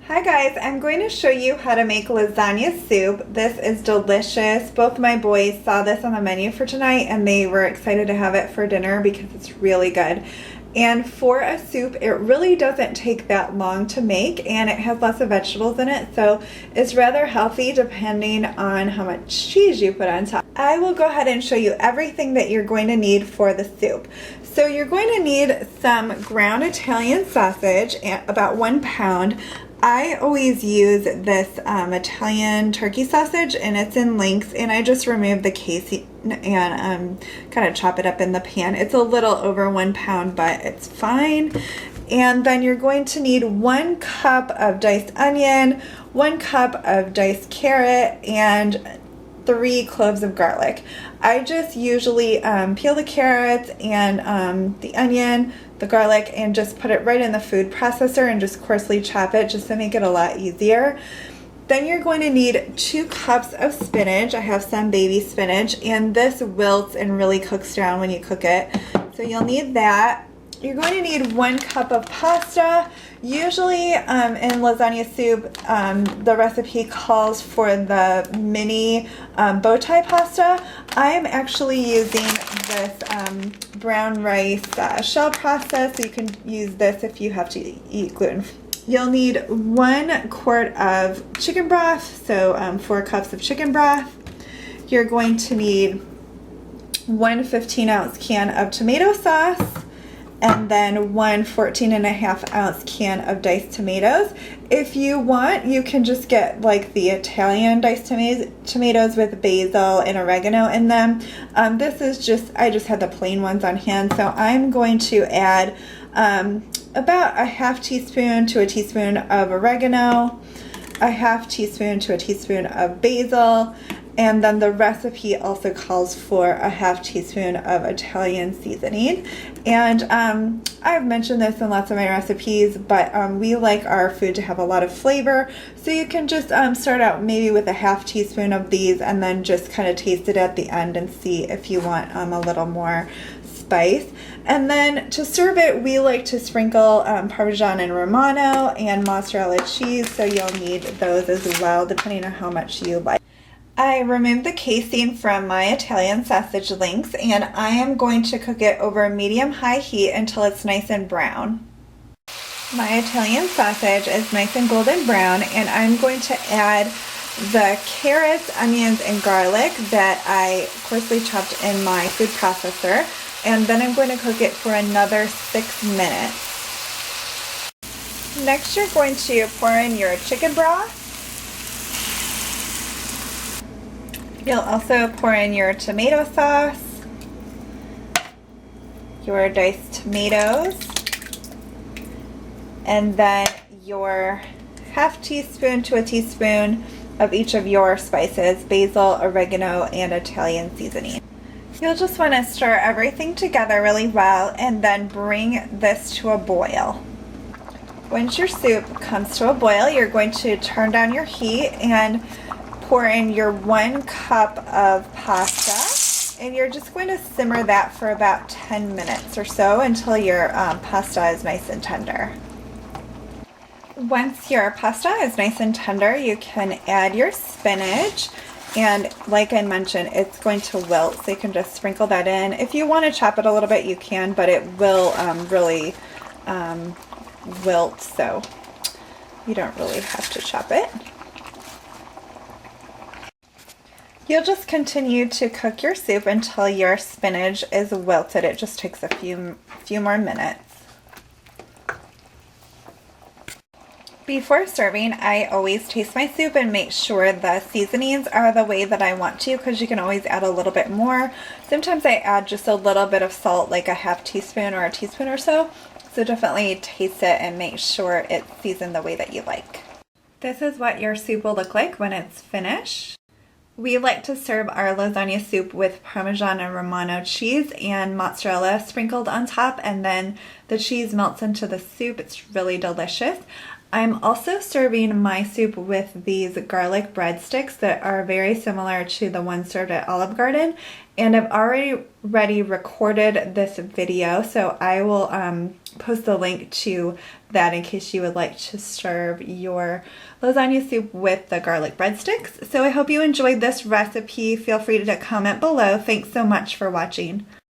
Hi guys, I'm going to show you how to make lasagna soup. This is delicious. Both my boys saw this on the menu for tonight and they were excited to have it for dinner because it's really good. And for a soup, it really doesn't take that long to make and it has lots of vegetables in it, so it's rather healthy depending on how much cheese you put on top. I will go ahead and show you everything that you're going to need for the soup. So you're going to need some ground Italian sausage, about 1 pound. I always use this Italian turkey sausage and it's in lengths, and I just remove the casing and kind of chop it up in the pan. It's a little over 1 pound, but it's fine. And then you're going to need 1 cup of diced onion, 1 cup of diced carrot, and 3 cloves of garlic. I just usually peel the carrots and the onion, the garlic, and just put it right in the food processor and just coarsely chop it just to make it a lot easier. Then you're going to need 2 cups of spinach. I have some baby spinach, and this wilts and really cooks down when you cook it. So you'll need that. You're going to need 1 cup of pasta. Usually in lasagna soup, the recipe calls for the mini bow tie pasta. I am actually using this brown rice shell process, so you can use this if you have to eat gluten. You'll need 1 quart of chicken broth, so 4 cups of chicken broth. You're going to need 1 15-ounce can of tomato sauce, and then 1 14.5-ounce can of diced tomatoes. If you want, you can just get like the Italian diced tomatoes with basil and oregano in them. This is just, I just had the plain ones on hand, so I'm going to add about a half teaspoon to a teaspoon of oregano, a half teaspoon to a teaspoon of basil, and then the recipe also calls for a half teaspoon of Italian seasoning. And I've mentioned this in lots of my recipes, but we like our food to have a lot of flavor. So you can just start out maybe with a half teaspoon of these and then just kind of taste it at the end and see if you want a little more spice. And then to serve it, we like to sprinkle Parmesan and Romano and mozzarella cheese, so you'll need those as well depending on how much you like. I removed the casing from my Italian sausage links, and I am going to cook it over medium-high heat until it's nice and brown. My Italian sausage is nice and golden brown, and I'm going to add the carrots, onions, and garlic that I coarsely chopped in my food processor, and then I'm going to cook it for another 6 minutes. Next, you're going to pour in your chicken broth. You'll also pour in your tomato sauce, your diced tomatoes, and then your half teaspoon to a teaspoon of each of your spices, basil, oregano, and Italian seasoning. You'll just want to stir everything together really well and then bring this to a boil. Once your soup comes to a boil, you're going to turn down your heat and pour in your 1 cup of pasta, and you're just going to simmer that for about 10 minutes or so until your pasta is nice and tender. Once your pasta is nice and tender, you can add your spinach, and like I mentioned, it's going to wilt, so you can just sprinkle that in. If you want to chop it a little bit, you can, but it will really wilt, so you don't really have to chop it. You'll just continue to cook your soup until your spinach is wilted. It just takes a few more minutes. Before serving, I always taste my soup and make sure the seasonings are the way that I want to, because you can always add a little bit more. Sometimes I add just a little bit of salt, like a half teaspoon or a teaspoon or so. So definitely taste it and make sure it's seasoned the way that you like. This is what your soup will look like when it's finished. We like to serve our lasagna soup with Parmesan and Romano cheese and mozzarella sprinkled on top, and then The cheese melts into the soup. It's really delicious. I'm also serving my soup with these garlic breadsticks that are very similar to the ones served at Olive Garden. And I've already recorded this video, so I will post the link to that in case you would like to serve your lasagna soup with the garlic breadsticks. So I hope you enjoyed this recipe. Feel free to comment below. Thanks so much for watching.